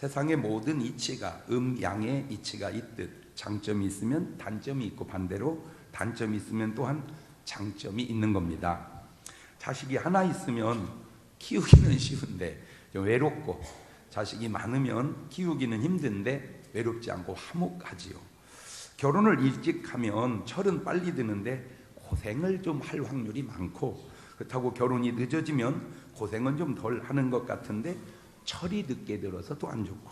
세상의 모든 이치가 양의 이치가 있듯 장점이 있으면 단점이 있고 반대로 단점이 있으면 또한 장점이 있는 겁니다. 자식이 하나 있으면 키우기는 쉬운데 좀 외롭고, 자식이 많으면 키우기는 힘든데 외롭지 않고 화목하지요. 결혼을 일찍 하면 철은 빨리 드는데 고생을 좀 할 확률이 많고, 그렇다고 결혼이 늦어지면 고생은 좀 덜 하는 것 같은데 철이 늦게 들어서 또 안 좋고,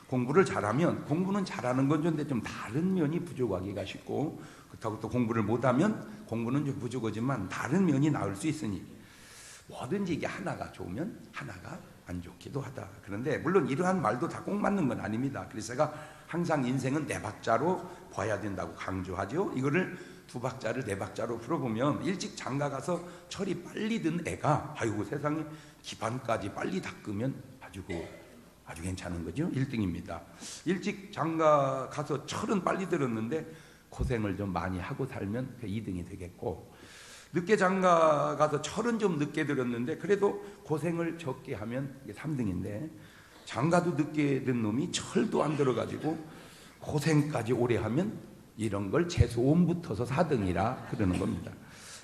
공부를 잘하면 공부는 잘하는 건 좋은데 좀 다른 면이 부족하기가 쉽고, 그렇다고 또 공부를 못하면 공부는 좀 부족하지만 다른 면이 나올 수 있으니 뭐든지 이게 하나가 좋으면 하나가 안 좋기도 하다. 그런데 물론 이러한 말도 다 꼭 맞는 건 아닙니다. 그래서 제가 항상 인생은 네 박자로 봐야 된다고 강조하죠. 이거를 두 박자를 네 박자로 풀어보면 일찍 장가 가서 철이 빨리 든 애가 아이고 세상에 기반까지 빨리 닦으면 아주 괜찮은 거죠. 1등입니다. 일찍 장가 가서 철은 빨리 들었는데 고생을 좀 많이 하고 살면 그 2등이 되겠고, 늦게 장가 가서 철은 좀 늦게 들었는데 그래도 고생을 적게 하면 이게 3등인데, 장가도 늦게 든 놈이 철도 안 들어가지고 고생까지 오래 하면 이런 걸 최소원 붙어서 4등이라 그러는 겁니다.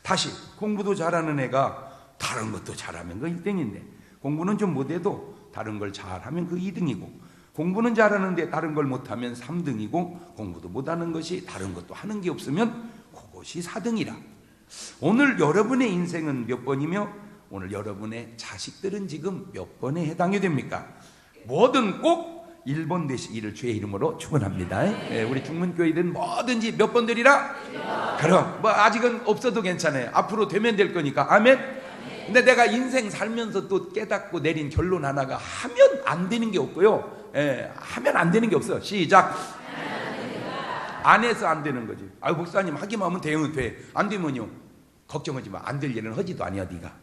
다시 공부도 잘하는 애가 다른 것도 잘하면 그 1등인데, 공부는 좀 못해도 다른 걸 잘하면 그 2등이고, 공부는 잘하는데 다른 걸 못하면 3등이고, 공부도 못하는 것이 다른 것도 하는 게 없으면 그것이 4등이라. 오늘 여러분의 인생은 몇 번이며 오늘 여러분의 자식들은 지금 몇 번에 해당이 됩니까? 뭐든 꼭 1번 되시기를 주의 이름으로 축원합니다. 우리 중문교회든 뭐든지 몇 번 되리라? 그럼 뭐 아직은 없어도 괜찮아요. 앞으로 되면 될 거니까. 아멘. 근데 내가 인생 살면서 또 깨닫고 내린 결론 하나가 하면 안 되는 게 없고요. 하면 안 되는 게 없어요. 시작. 안 해서 안 되는 거지. 아유 목사님 하기만 하면 대응은 돼. 안 되면요 걱정하지 마. 안 될 일은 하지도 아니야 네가.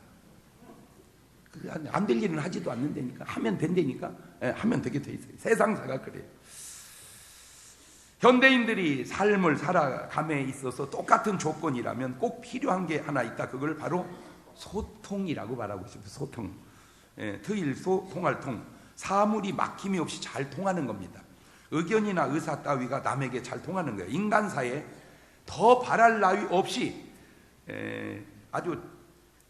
안 될 일은 하지도 않는다니까. 하면 된다니까. 하면 되게 돼 있어요. 세상사가 그래요. 현대인들이 삶을 살아감에 있어서 똑같은 조건이라면 꼭 필요한 게 하나 있다. 그걸 바로 소통이라고 말하고 있습니다. 소통. 트일소 통할통. 사물이 막힘이 없이 잘 통하는 겁니다. 의견이나 의사 따위가 남에게 잘 통하는 거예요. 인간사에 더 바랄 나위 없이 아주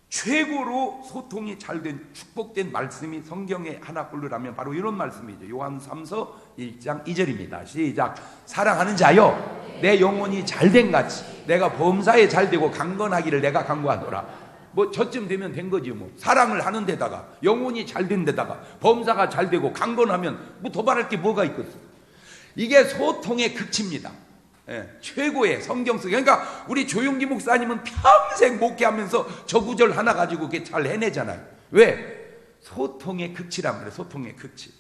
최고로 소통이 잘된 축복된 말씀이 성경에 하나 꼴르라면 바로 이런 말씀이죠. 요한 3서 1장 2절입니다. 시작. 사랑하는 자여 내 영혼이 잘된 같이 내가 범사에 잘되고 강건하기를 내가 간구하노라. 뭐 저쯤 되면 된 거지 뭐. 사랑을 하는 데다가 영혼이 잘된 데다가 범사가 잘되고 강건하면 뭐 더 바랄 게 뭐가 있겠어. 이게 소통의 극치입니다. 최고의 성경 속에. 그러니까 우리 조용기 목사님은 평생 목회하면서 저 구절 하나 가지고 이렇게 잘 해내잖아요. 왜? 소통의 극치란 말이에요. 소통의 극치.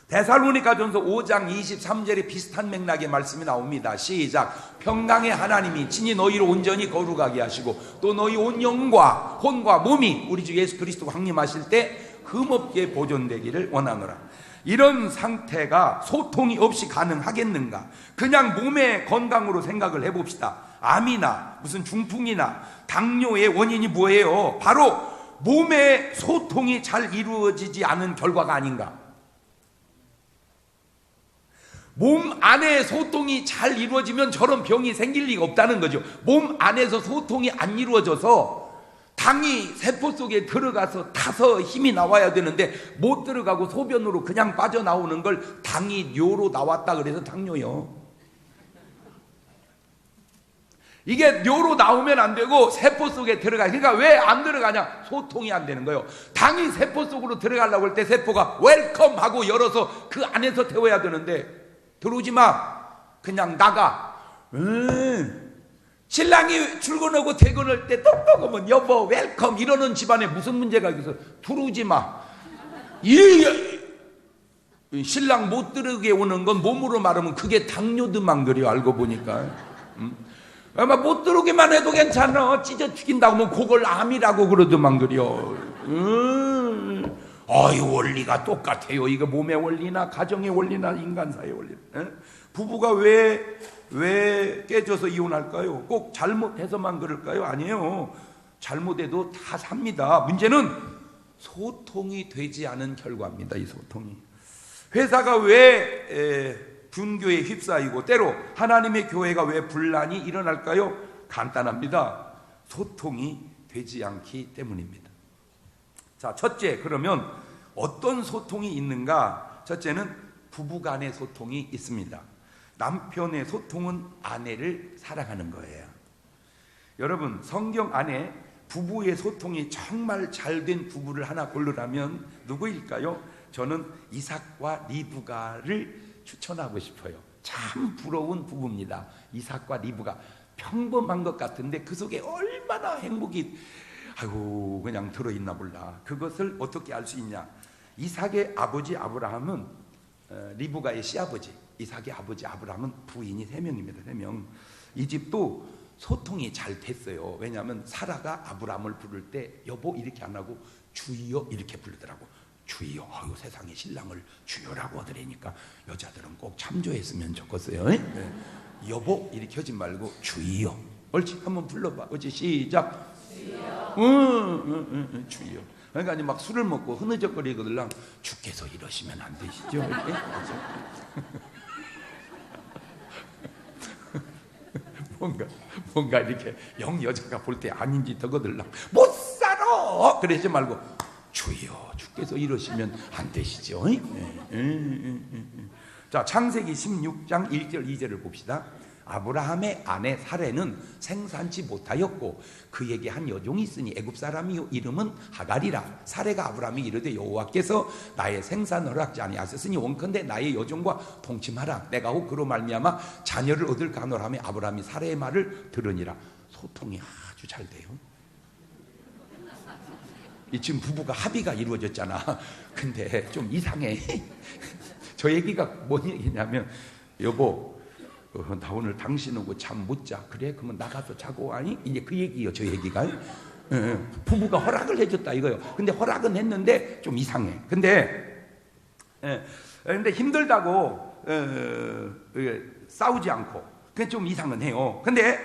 데살로니가전서 5장 23절에 비슷한 맥락의 말씀이 나옵니다. 시작. 평강의 하나님이 친히 너희를 온전히 거룩하게 하시고 또 너희 온 영과 혼과 몸이 우리 주 예수 그리스도가 강림하실 때 흠없게 보존되기를 원하노라. 이런 상태가 소통이 없이 가능하겠는가? 그냥 몸의 건강으로 생각을 해봅시다. 암이나 무슨 중풍이나 당뇨의 원인이 뭐예요? 바로 몸의 소통이 잘 이루어지지 않은 결과가 아닌가? 몸 안에 소통이 잘 이루어지면 저런 병이 생길 리가 없다는 거죠. 몸 안에서 소통이 안 이루어져서 당이 세포 속에 들어가서 타서 힘이 나와야 되는데 못 들어가고 소변으로 그냥 빠져나오는 걸 당이 뇨로 나왔다 그래서 당뇨요. 이게 뇨로 나오면 안 되고 세포 속에 들어가. 그러니까 왜 안 들어가냐? 소통이 안 되는 거예요. 당이 세포 속으로 들어가려고 할 때 세포가 웰컴 하고 열어서 그 안에서 태워야 되는데 들어오지 마. 그냥 나가. 신랑이 출근하고 퇴근할 때 똑똑하면 여보 웰컴 이러는 집안에 무슨 문제가 있어? 들어오지 마. 신랑 못 들어오게 오는 건 몸으로 말하면 그게 당뇨드만 그래요. 알고 보니까. 아마 못 들어오기만 해도 괜찮아. 찢어 죽인다고 하면 그걸 암이라고 그러더만 그래요. 원리가 똑같아요. 이거 몸의 원리나 가정의 원리나 인간사의 원리. 부부가 왜 깨져서 이혼할까요? 꼭 잘못해서만 그럴까요? 아니에요. 잘못해도 다 삽니다. 문제는 소통이 되지 않은 결과입니다. 이 소통이. 회사가 왜 분교에 휩싸이고 때로 하나님의 교회가 왜 분란이 일어날까요? 간단합니다. 소통이 되지 않기 때문입니다. 자, 첫째, 그러면 어떤 소통이 있는가? 첫째는 부부간의 소통이 있습니다. 남편의 소통은 아내를 사랑하는 거예요. 여러분, 성경 안에 부부의 소통이 정말 잘된 부부를 하나 고르라면 누구일까요? 저는 이삭과 리브가를 추천하고 싶어요. 참 부러운 부부입니다. 이삭과 리브가 평범한 것 같은데 그 속에 얼마나 행복이 아이고 그냥 들어있나 몰라. 그것을 어떻게 알 수 있냐? 이삭의 아버지 아브라함은 리브가의 시아버지, 이삭의 아버지 아브라함은 부인이 3명입니다. 3명. 이 집도 소통이 잘 됐어요. 왜냐하면 사라가 아브라함을 부를 때 여보 이렇게 안 하고 주여 이렇게 부르더라고. 주여. 아유, 세상에 신랑을 주여라고 하더라니까 여자들은 꼭 참조했으면 좋겠어요. 네. 여보 이렇게 하지 말고 주여. 옳지? 한번 불러봐. 옳지? 시작. 주여. 그러니까 아니 막 술을 먹고 흐느적거리거들랑 주께서 이러시면 안 되시죠? 뭔가 이렇게 영 여자가 볼 때 아닌 짓 하거들랑 못 살아. 그러지 말고 주여 주께서 이러시면 안 되시죠? 자, 창세기 16장 1절 2절을 봅시다. 아브라함의 아내 사레는 생산치 못하였고 그에게 한 여종이 있으니 애굽 사람이요 이름은 하갈이라. 사레가 아브라함이 이르되 여호와께서 나의 생산을 허락지 아니하셨으니 원컨대 나의 여종과 동침하라. 내가 혹 그로 말미암아 자녀를 얻을까 하노라 하며 아브라함이 사레의 말을 들으니라. 소통이 아주 잘 돼요. 이 지금 부부가 합의가 이루어졌잖아. 근데 좀 이상해. 저 얘기가 뭔 얘기냐면 여보 나 오늘 당신하고 잠 못 자. 그래? 그러면 나가서 자고 아니? 이제 그 얘기요. 저 얘기가. 부부가 허락을 해줬다 이거요. 근데 허락은 했는데 좀 이상해. 근데 힘들다고 싸우지 않고 그게 좀 이상은 해요. 근데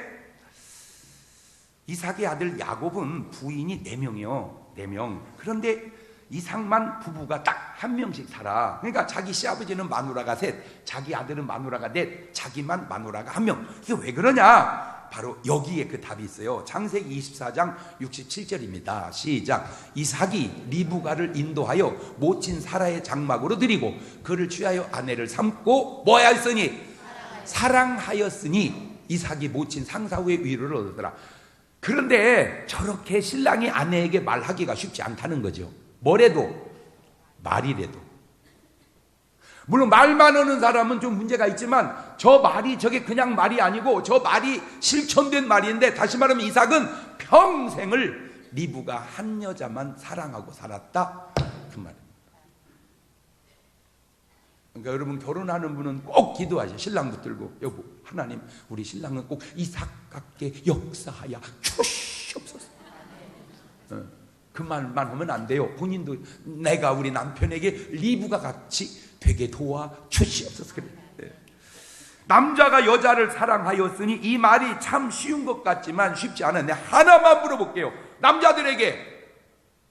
이삭의 아들 야곱은 부인이 4명이요. 4명. 그런데 이삭만 부부가 딱 1명씩 살아. 그러니까 자기 시아버지는 마누라가 3, 자기 아들은 마누라가 4, 자기만 마누라가 1명. 이게 왜 그러냐? 바로 여기에 그 답이 있어요. 창세기 24장 67절입니다. 시작. 이삭이 리브가를 인도하여 모친 사라의 장막으로 들이고 그를 취하여 아내를 삼고 뭐 하였으니? 사랑하였으니 이삭이 모친 상사후의 위로를 얻었더라. 그런데 저렇게 신랑이 아내에게 말하기가 쉽지 않다는 거죠. 뭐래도 말이래도. 물론 말만 하는 사람은 좀 문제가 있지만 저 말이 저게 그냥 말이 아니고 저 말이 실천된 말인데 다시 말하면 이삭은 평생을 리브가 한 여자만 사랑하고 살았다 그 말입니다. 그러니까 여러분 결혼하는 분은 꼭 기도하셔. 신랑 붙들고 여보 하나님 우리 신랑은 꼭 이삭 같게 역사하여 주시옵소서. 그 말만 하면 안 돼요. 본인도 내가 우리 남편에게 리브가 같이 되게 도와 주시옵소서. 그래. 남자가 여자를 사랑하였으니 이 말이 참 쉬운 것 같지만 쉽지 않아. 내가 하나만 물어볼게요. 남자들에게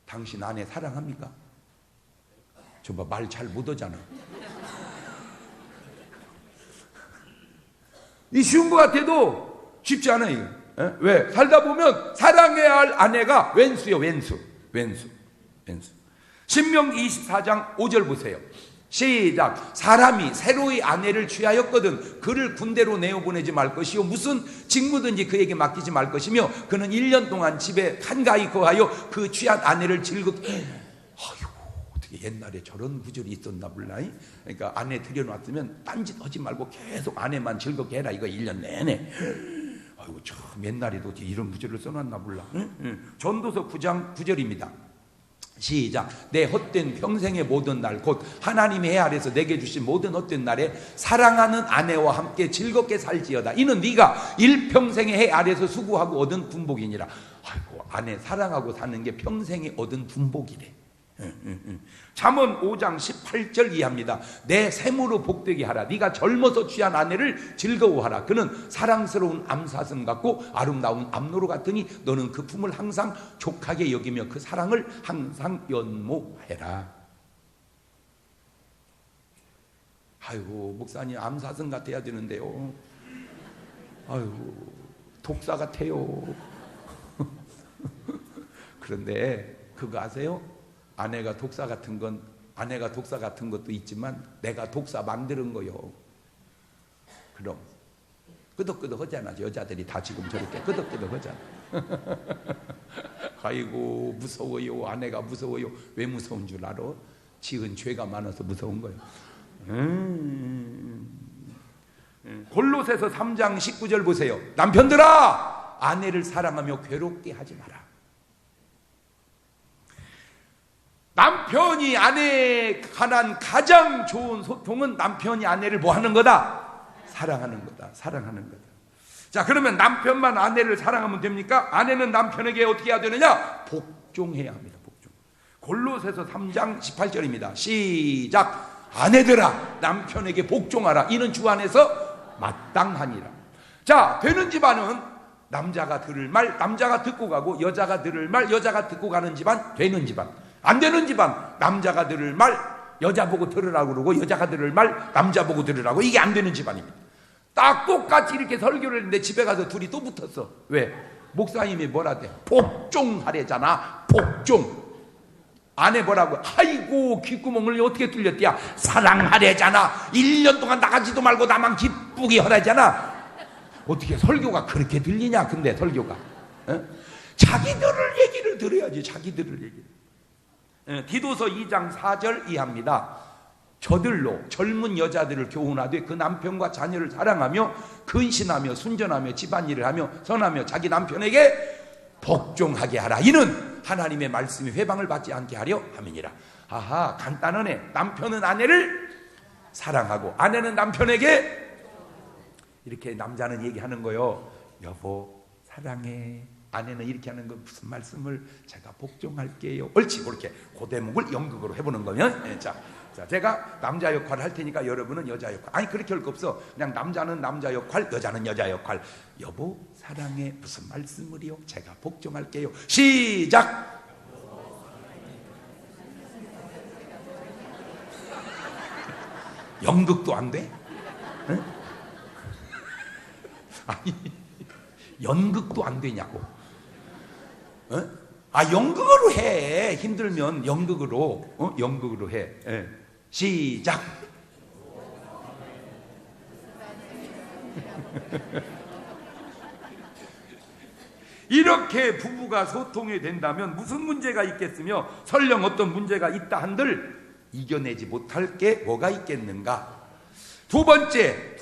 당신 아내 사랑합니까? 저 봐 말 잘 못하잖아. 이 쉬운 것 같아도 쉽지 않아요. 왜? 살다 보면 사랑해야 할 아내가 왼수요. 왼수. 신명기 24장 5절 보세요. 시작. 사람이 새로이 아내를 취하였거든 그를 군대로 내어보내지 말 것이요 무슨 직무든지 그에게 맡기지 말 것이며 그는 1년 동안 집에 한가히 거하여 그 취한 아내를 즐겁게 아이고 어떻게 옛날에 저런 구절이 있었나 몰라. 그러니까 아내 들여놨으면 딴짓 하지 말고 계속 아내만 즐겁게 해라 이거 1년 내내. 아이고 참 옛날에도 이런 구절을 써놨나 몰라. 전도서 9장 9절입니다. 시작. 내 헛된 평생의 모든 날 곧 하나님의 해 아래서 내게 주신 모든 헛된 날에 사랑하는 아내와 함께 즐겁게 살지어다. 이는 네가 일평생의 해 아래서 수고하고 얻은 분복이니라. 아이고 아내 사랑하고 사는 게 평생에 얻은 분복이래. 잠언 5장 18절 이하입니다. 내 샘으로 복되게 하라. 네가 젊어서 취한 아내를 즐거워하라. 그는 사랑스러운 암사슴 같고 아름다운 암노루 같으니 너는 그 품을 항상 족하게 여기며 그 사랑을 항상 연모해라. 아이고 목사님 암사슴 같아야 되는데요. 아이고 독사 같아요. 그런데 그거 아세요? 아내가 독사 같은 것도 있지만 내가 독사 만드는 거요. 그럼 끄덕끄덕 하잖아. 여자들이 다 지금 저렇게 끄덕끄덕 하잖아. 아이고 무서워요. 아내가 무서워요. 왜 무서운 줄 알아? 지은 죄가 많아서 무서운 거예요. 골로새서 3장 19절 보세요. 남편들아 아내를 사랑하며 괴롭게 하지 마라. 남편이 아내에 관한 가장 좋은 소통은 남편이 아내를 뭐 하는 거다? 사랑하는 거다. 사랑하는 거다. 자, 그러면 남편만 아내를 사랑하면 됩니까? 아내는 남편에게 어떻게 해야 되느냐? 복종해야 합니다. 복종. 골로새서 3장 18절입니다. 시작. 아내들아 남편에게 복종하라. 이는 주 안에서 마땅하니라. 자, 되는 집안은 남자가 들을 말 남자가 듣고 가고, 여자가 들을 말 여자가 듣고 가는 집안 되는 집안. 안 되는 집안 남자가 들을 말 여자 보고 들으라고 그러고, 여자가 들을 말 남자 보고 들으라고. 이게 안 되는 집안입니다. 딱 똑같이 이렇게 설교를 했는데 집에 가서 둘이 또 붙었어. 왜? 목사님이 뭐라 돼? 복종하래잖아. 복종. 아내 뭐라고? 아이고 귓구멍을 어떻게 뚫렸대야. 사랑하래잖아. 1년 동안 나가지도 말고 나만 기쁘게 하라잖아. 어떻게 설교가 그렇게 들리냐? 근데 설교가 자기들을 얘기를 들어야지. 자기들을 얘기를. 디도서 2장 4절 이하입니다. 저들로 젊은 여자들을 교훈하되 그 남편과 자녀를 사랑하며 근신하며 순전하며 집안일을 하며 선하며 자기 남편에게 복종하게 하라. 이는 하나님의 말씀이 회방을 받지 않게 하려 함이니라. 아하, 간단하네. 남편은 아내를 사랑하고 아내는 남편에게, 이렇게 남자는 얘기하는 거요. 여보 사랑해. 아내는 이렇게 하는 거 무슨 말씀을? 제가 복종할게요. 옳지. 그렇게 그 대목을 연극으로 해보는 거면. 자, 제가 남자 역할을 할 테니까 여러분은 여자 역할. 아니 그렇게 할 거 없어. 그냥 남자는 남자 역할, 여자는 여자 역할. 여보 사랑해. 무슨 말씀을요? 제가 복종할게요. 시작. 연극도 안 돼? 응? 아니 연극도 안 되냐고. 아 연극으로 해. 힘들면 연극으로. 연극으로 해. 시작. 이렇게 부부가 소통이 된다면 무슨 문제가 있겠으며, 설령 어떤 문제가 있다 한들 이겨내지 못할 게 뭐가 있겠는가. 두 번째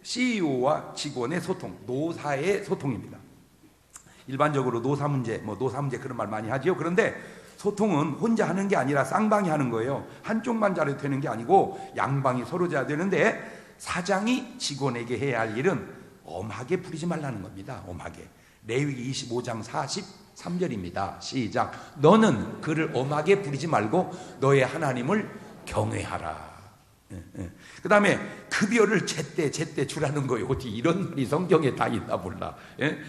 CEO와 직원의 소통, 노사의 소통입니다. 일반적으로 노사 문제 그런 말 많이 하지요. 그런데 소통은 혼자 하는 게 아니라 쌍방이 하는 거예요. 한쪽만 잘해도 되는 게 아니고 양방이 서로 잘해야 되는데, 사장이 직원에게 해야 할 일은 엄하게 부리지 말라는 겁니다. 엄하게. 레위기 25장 43절입니다. 시작. 너는 그를 엄하게 부리지 말고 너의 하나님을 경외하라. 그 다음에 급여를 제때 주라는 거예요. 어디 이런 말이 성경에 다 있나 몰라.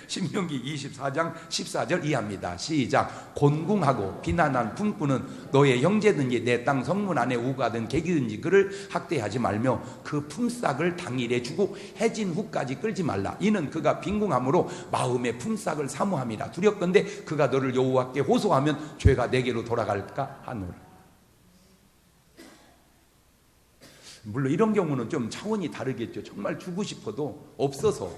신명기 24장 14절 이하입니다. 시작. 곤궁하고 비난한 품꾼은 너의 형제든지 내 땅 성문 안에 우가든 객이든지 그를 학대하지 말며 그 품삯을 당일에 주고 해진 후까지 끌지 말라. 이는 그가 빈궁함으로 마음의 품삯을 사모함이라. 두렵건대 그가 너를 여호와께 호소하면 죄가 내게로 돌아갈까 하노라. 물론 이런 경우는 좀 차원이 다르겠죠. 정말 주고 싶어도 없어서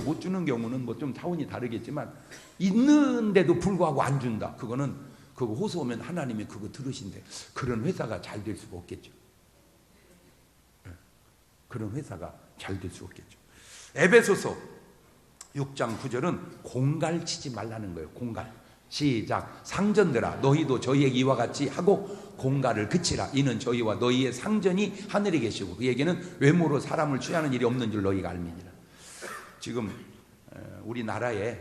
못 주는 경우는 뭐 좀 차원이 다르겠지만, 있는데도 불구하고 안 준다. 그거 호소하면 하나님이 그거 들으신대. 그런 회사가 잘 될 수가 없겠죠. 그런 회사가 잘 될 수 없겠죠. 에베소서 6장 9절은 공갈치지 말라는 거예요. 공갈. 시작. 상전들아 너희도 저희에게 이와 같이 하고 공갈을 그치라. 이는 저희와 너희의 상전이 하늘에 계시고 그에게는 외모로 사람을 취하는 일이 없는 줄 너희가 알미니라. 지금 우리나라에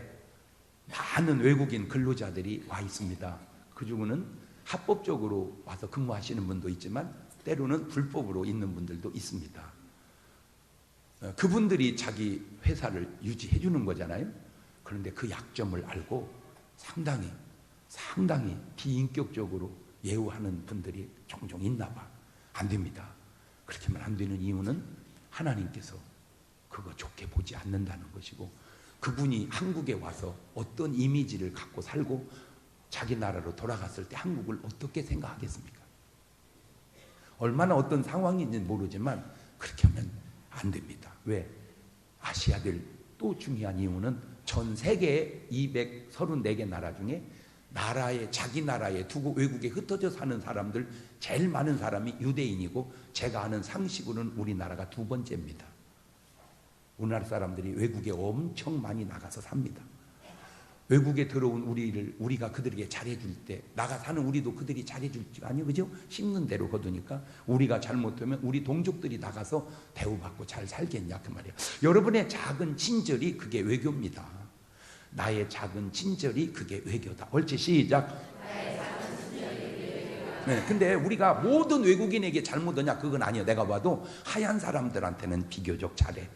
많은 외국인 근로자들이 와 있습니다. 그 중에는 합법적으로 와서 근무하시는 분도 있지만 때로는 불법으로 있는 분들도 있습니다. 그분들이 자기 회사를 유지해 주는 거잖아요. 그런데 그 약점을 알고 상당히 비인격적으로 예우하는 분들이 종종 있나 봐. 안 됩니다. 그렇게 하면 안 되는 이유는 하나님께서 그거 좋게 보지 않는다는 것이고, 그분이 한국에 와서 어떤 이미지를 갖고 살고 자기 나라로 돌아갔을 때 한국을 어떻게 생각하겠습니까? 얼마나 어떤 상황인지는 모르지만 그렇게 하면 안 됩니다. 왜? 아시아들 또 중요한 이유는 전 세계 234개 나라 중에 자기 나라에 두고 외국에 흩어져 사는 사람들 제일 많은 사람이 유대인이고, 제가 아는 상식으로는 우리나라가 두 번째입니다. 우리나라 사람들이 외국에 엄청 많이 나가서 삽니다. 외국에 들어온 우리가 그들에게 잘해줄 때 나가 사는 우리도 그들이 잘해줄 줄 아니요, 그죠? 심는 대로 거두니까 우리가 잘못하면 우리 동족들이 나가서 대우받고 잘 살겠냐 그 말이에요. 여러분의 작은 친절이 그게 외교입니다. 나의 작은 친절이 그게 외교다. 옳지, 시작. 네, 근데 우리가 모든 외국인에게 잘못하냐 그건 아니에요. 내가 봐도 하얀 사람들한테는 비교적 잘해.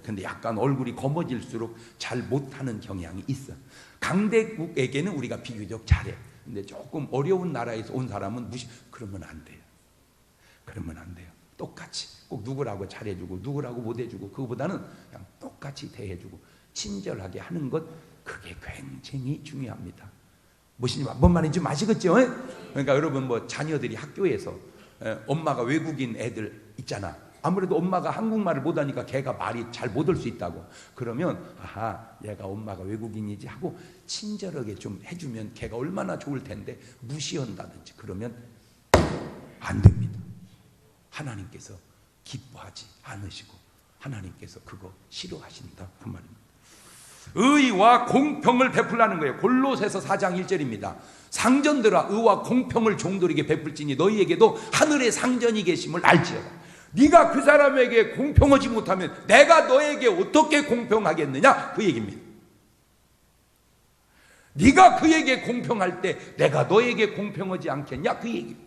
근데 약간 얼굴이 검어질수록 잘 못하는 경향이 있어. 강대국에게는 우리가 비교적 잘해. 근데 조금 어려운 나라에서 온 사람은 그러면 안 돼요. 그러면 안 돼요. 똑같이 꼭 누구라고 잘해주고 누구라고 못해주고 그거보다는 그냥 똑같이 대해주고 친절하게 하는 것, 그게 굉장히 중요합니다. 뭔 말인지 좀 아시겠죠? 그러니까 여러분 자녀들이 학교에서 엄마가 외국인 애들 있잖아. 아무래도 엄마가 한국말을 못하니까 걔가 말이 잘 못할 수 있다고. 그러면 얘가 엄마가 외국인이지 하고 친절하게 좀 해주면 걔가 얼마나 좋을 텐데 무시한다든지 그러면 안 됩니다. 하나님께서 기뻐하지 않으시고 하나님께서 그거 싫어하신다 그 말입니다. 의와 공평을 베풀라는 거예요. 골로새서 4장 1절입니다. 상전들아, 의와 공평을 종들에게 베풀지니 너희에게도 하늘의 상전이 계심을 알지어다. 네가 그 사람에게 공평하지 못하면 내가 너에게 어떻게 공평하겠느냐 그 얘기입니다. 네가 그에게 공평할 때 내가 너에게 공평하지 않겠냐 그 얘기입니다.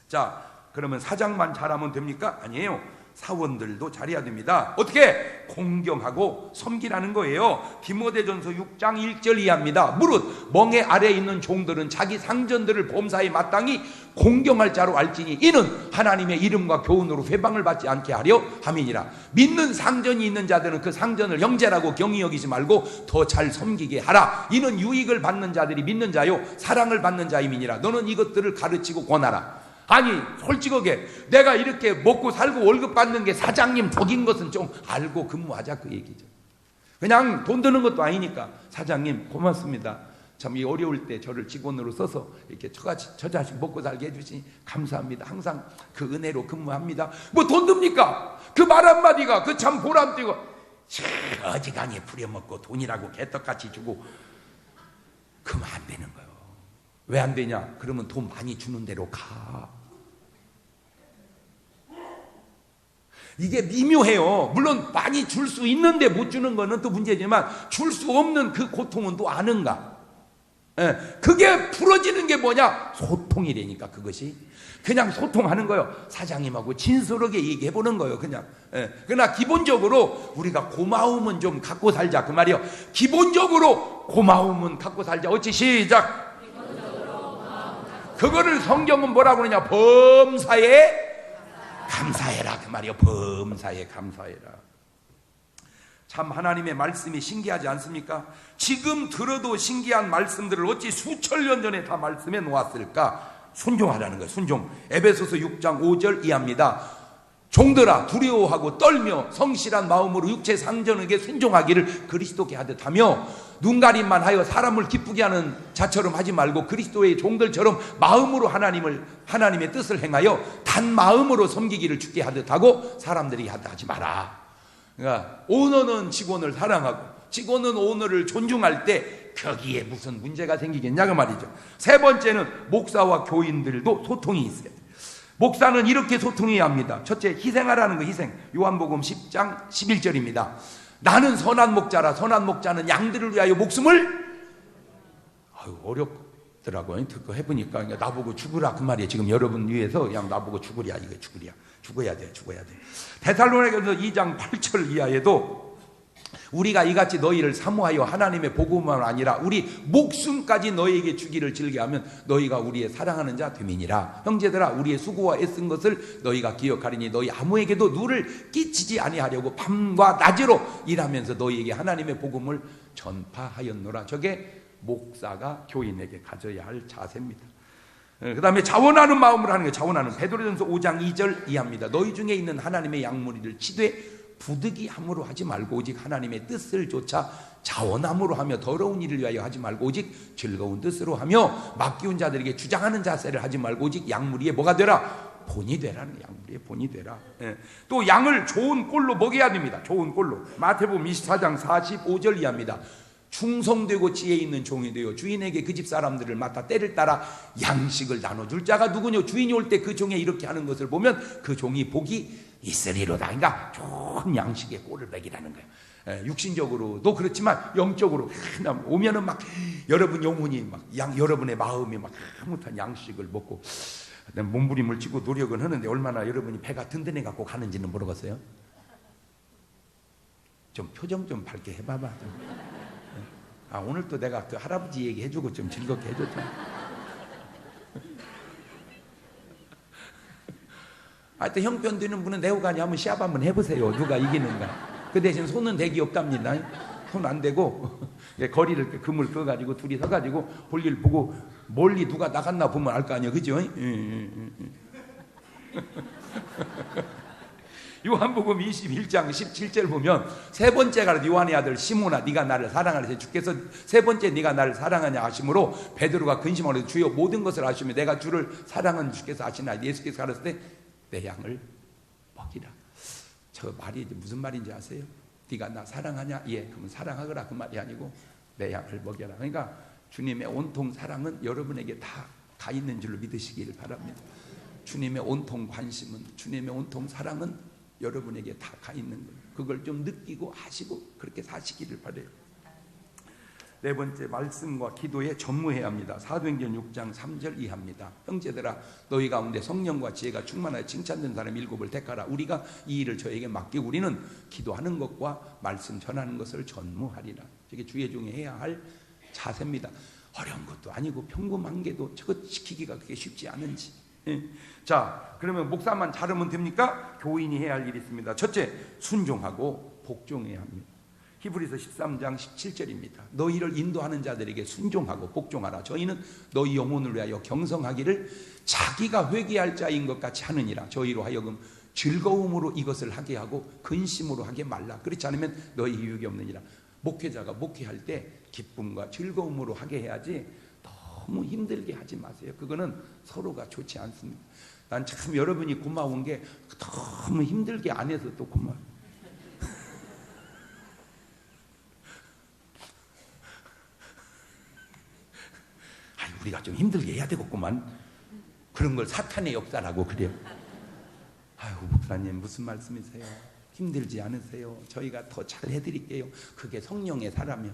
자, 그러면 사장만 잘하면 됩니까? 아니에요. 사원들도 잘해야 됩니다. 어떻게? 공경하고 섬기라는 거예요. 디모데전서 6장 1절 이하입니다. 무릇 멍에 아래에 있는 종들은 자기 상전들을 범사에 마땅히 공경할 자로 알지니 이는 하나님의 이름과 교훈으로 회방을 받지 않게 하려 함이니라. 믿는 상전이 있는 자들은 그 상전을 형제라고 경히 여기지 말고 더 잘 섬기게 하라. 이는 유익을 받는 자들이 믿는 자요 사랑을 받는 자임이니라. 너는 이것들을 가르치고 권하라. 아니 솔직하게 내가 이렇게 먹고 살고 월급 받는 게 사장님 덕인 것은 좀 알고 근무하자 그 얘기죠. 그냥 돈 드는 것도 아니니까 사장님 고맙습니다. 참 이 어려울 때 저를 직원으로 써서 이렇게 저 자식 먹고 살게 해주시니 감사합니다. 항상 그 은혜로 근무합니다. 뭐 돈 듭니까? 그 말 한마디가 그 참 보람되고 어지간히 부려먹고 돈이라고 개떡같이 주고 그러면 안 되는 거예요. 왜 안 되냐? 그러면 돈 많이 주는 대로 가. 이게 미묘해요. 물론 많이 줄 수 있는데 못 주는 거는 또 문제지만 줄 수 없는 그 고통은 또 아는가? 그게 풀어지는 게 뭐냐? 소통이라니까 그것이. 그냥 소통하는 거예요. 사장님하고 진솔하게 얘기해보는 거예요. 그냥. 그러나 기본적으로 우리가 고마움은 좀 갖고 살자 그 말이에요. 기본적으로 고마움은 갖고 살자. 어찌 시작. 그거를 성경은 뭐라고 그러냐? 범사에 감사해라 그 말이에요. 범사에 감사해라. 참 하나님의 말씀이 신기하지 않습니까? 지금 들어도 신기한 말씀들을 어찌 수천 년 전에 다 말씀해 놓았을까? 순종하라는 거예요. 순종. 에베소서 6장 5절 이하입니다. 종들아 두려워하고 떨며 성실한 마음으로 육체 상전에게 순종하기를 그리스도께 하듯 하며 눈가림만 하여 사람을 기쁘게 하는 자처럼 하지 말고 그리스도의 종들처럼 마음으로 하나님의 뜻을 행하여 단 마음으로 섬기기를 주께 하듯 하고 사람들이 하지 마라. 그러니까 오너는 직원을 사랑하고 직원은 오너를 존중할 때 거기에 무슨 문제가 생기겠냐 그 말이죠. 세 번째는 목사와 교인들도 소통이 있어요. 목사는 이렇게 소통해야 합니다. 첫째, 희생하라는 거. 희생. 요한복음 10장 11절입니다. 나는 선한 목자라. 선한 목자는 양들을 위하여 목숨을 어렵더라고요. 듣고 해보니까 나보고 죽으라 그 말이에요. 지금 여러분 위해서 그냥 나보고 죽으랴 이거 죽으랴. 죽어야 돼. 데살로니가서 2장 8절 이하에도 우리가 이같이 너희를 사모하여 하나님의 복음만 아니라 우리 목숨까지 너희에게 주기를 즐겨하면 너희가 우리의 사랑하는 자 됨이니라. 형제들아, 우리의 수고와 애쓴 것을 너희가 기억하리니 너희 아무에게도 누를 끼치지 아니하려고 밤과 낮으로 일하면서 너희에게 하나님의 복음을 전파하였노라. 저게 목사가 교인에게 가져야 할 자세입니다. 그 다음에 자원하는 마음으로 하는 거예요. 자원하는, 베드로전서 5장 2절 이하입니다. 너희 중에 있는 하나님의 양무리를 치되 부득이함으로 하지 말고 오직 하나님의 뜻을 좇아 자원함으로 하며 더러운 일을 위하여 하지 말고 오직 즐거운 뜻으로 하며 맡기운 자들에게 주장하는 자세를 하지 말고 오직 양무리의 뭐가 되라? 본이 되라는, 양무리의 본이 되라. 예. 또 양을 좋은 꼴로 먹여야 됩니다. 좋은 꼴로. 마태복음 24장 45절 이하입니다. 충성되고 지혜 있는 종이 되어 주인에게 그 집 사람들을 맡아 때를 따라 양식을 나눠줄 자가 누구냐? 주인이 올 때 그 종에 이렇게 하는 것을 보면 그 종이 복이 있으리로다. 그러니까 좋은 양식의 꼴을 먹이라는 거예요. 육신적으로도 그렇지만 영적으로 오면은 막 여러분 영혼이 막 여러분의 마음이 막 흐뭇한 양식을 먹고 몸부림을 치고 노력은 하는데 얼마나 여러분이 배가 든든해 갖고 가는지는 모르겠어요. 좀 표정 좀 밝게 해봐봐. 아, 오늘 또 내가 그 할아버지 얘기 해주고 좀 즐겁게 해줬잖아. 하여튼 형편 드는 분은 내후간이 한번 시합 한번 해보세요. 누가 이기는가. 그 대신 손은 대기 없답니다. 손 안 대고 거리를 금을 그어가지고 둘이 서가지고 볼일 보고 멀리 누가 나갔나 보면 알 거 아니에요. 그죠? 요한복음 21장 17절 보면 세 번째가 요한의 아들 시몬아 네가 나를 사랑하느냐 주께서 세 번째 네가 나를 사랑하냐 하심으로 베드로가 근심하려 주여 모든 것을 아시며 내가 주를 사랑하는 주께서 아시나. 예수께서 가르칠 때 내 양을 먹이라. 저 말이 무슨 말인지 아세요? 네가 나 사랑하냐? 예, 그러면 사랑하거라 그 말이 아니고 내 양을 먹여라. 그러니까 주님의 온통 사랑은 여러분에게 다 가 있는 줄로 믿으시길 바랍니다. 주님의 온통 관심은, 주님의 온통 사랑은 여러분에게 다 가 있는 거예요. 그걸 좀 느끼고 하시고 그렇게 사시기를 바라요. 네 번째, 말씀과 기도에 전무해야 합니다. 사도행전 6장 3절 이하입니다. 형제들아, 너희 가운데 성령과 지혜가 충만하여 칭찬된 사람 7을 택하라. 우리가 이 일을 저에게 맡기고 우리는 기도하는 것과 말씀 전하는 것을 전무하리라. 저게 주의 중에 해야 할 자세입니다. 어려운 것도 아니고 평범한 게도 저것 지키기가 그렇게 쉽지 않은지. 자, 그러면 목사만 잘하면 됩니까? 교인이 해야 할 일이 있습니다. 첫째, 순종하고 복종해야 합니다. 히브리서 13장 17절입니다. 너희를 인도하는 자들에게 순종하고 복종하라. 저희는 너희 영혼을 위하여 경성하기를 자기가 회개할 자인 것 같이 하느니라. 저희로 하여금 즐거움으로 이것을 하게 하고 근심으로 하게 말라. 그렇지 않으면 너희 유익이 없느니라. 목회자가 목회할 때 기쁨과 즐거움으로 하게 해야지 너무 힘들게 하지 마세요. 그거는 서로가 좋지 않습니다. 난 참 여러분이 고마운 게 너무 힘들게 안 해서 또 고마워요. 우리가 좀 힘들게 해야 되겠구만. 그런 걸 사탄의 역사라고 그래요. 아유, 목사님 무슨 말씀이세요? 힘들지 않으세요? 저희가 더 잘 해드릴게요. 그게 성령의 사람이요.